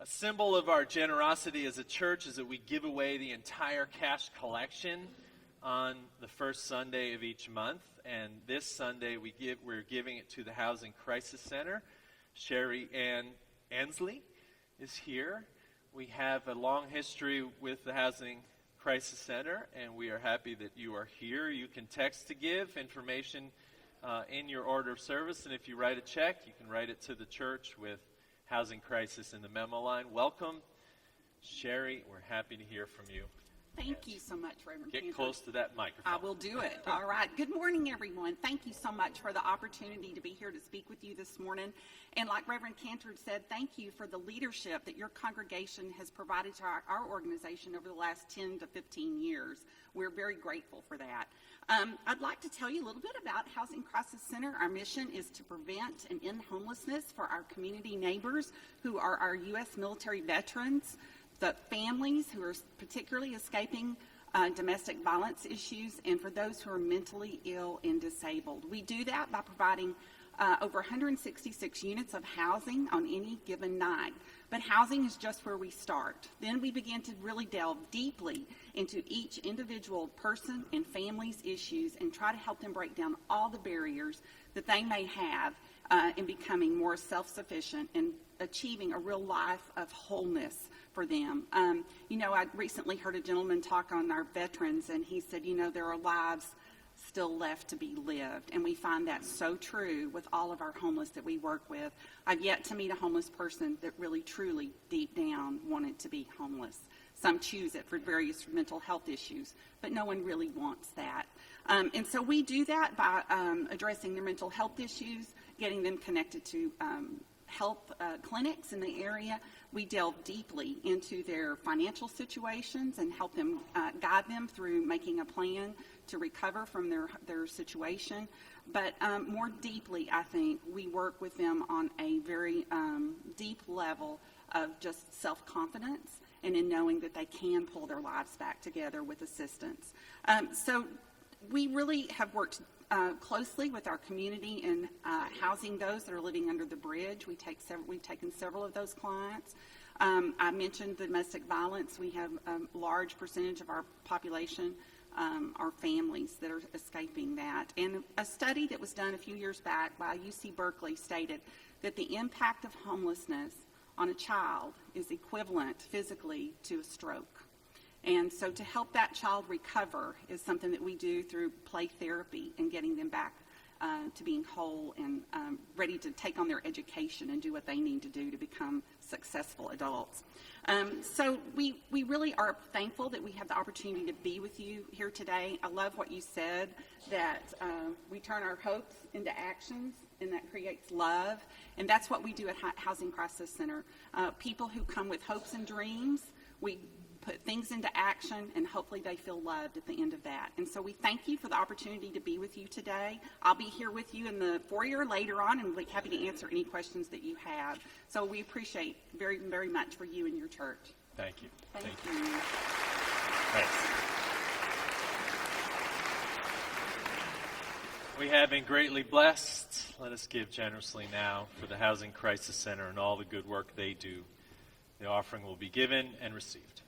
A symbol of our generosity as a church is that we give away the entire cash collection on the first Sunday of each month. And this Sunday we're giving it to the Housing Crisis Center. Sherry Ann Ansley is here. We have a long history with the Housing Crisis Center, and we are happy that you are here. You can text to give information in your order of service, and if you write a check, you can write it to the church with Housing Crisis in the memo line. Welcome, Sherry. We're happy to hear from you. Thank you so much, Reverend Cantor. Get close to that microphone. I will do it. All right. Good morning, everyone. Thank you so much for the opportunity to be here to speak with you this morning. And like Reverend Cantor said, thank you for the leadership that your congregation has provided to our organization over the last 10 to 15 years. We're very grateful for that. I'd like to tell you a little bit about Housing Crisis Center. Our mission is to prevent and end homelessness for our community neighbors who are our U.S. military veterans, the families who are particularly escaping domestic violence issues, and for those who are mentally ill and disabled. We do that by providing over 166 units of housing on any given night. But housing is just where we start. Then we begin to really delve deeply into each individual person and family's issues and try to help them break down all the barriers that they may have in becoming more self-sufficient and achieving a real life of wholeness for them. I recently heard a gentleman talk on our veterans, and he said, there are lives still left to be lived, and we find that so true with all of our homeless that we work with. I've yet to meet a homeless person that really, truly, deep down wanted to be homeless. Some choose it for various mental health issues, but no one really wants that. And so we do that by addressing their mental health issues, getting them connected to health clinics in the area. We delve deeply into their financial situations and help them guide them through making a plan to recover from their situation. But more deeply, I think, we work with them on a very deep level of just self-confidence and in knowing that they can pull their lives back together with assistance. So we really have worked closely with our community in housing those that are living under the bridge. We've taken several of those clients. I mentioned the domestic violence. We have a large percentage of our population are families that are escaping that. And a study that was done a few years back by UC Berkeley stated that the impact of homelessness on a child is equivalent physically to a stroke. And so to help that child recover is something that we do through play therapy and getting them back to being whole and ready to take on their education and do what they need to do to become successful adults. So we really are thankful that we have the opportunity to be with you here today. I love what you said, that we turn our hopes into actions, and that creates love. And that's what we do at Housing Crisis Center. People who come with hopes and dreams, we put things into action, and hopefully they feel loved at the end of that. And so we thank you for the opportunity to be with you today. I'll be here with you in the foyer later on, and we'll be happy to answer any questions that you have. So we appreciate very, very much for you and your church. Thank you. Thank you. Thanks. We have been greatly blessed. Let us give generously now for the Housing Crisis Center and all the good work they do. The offering will be given and received.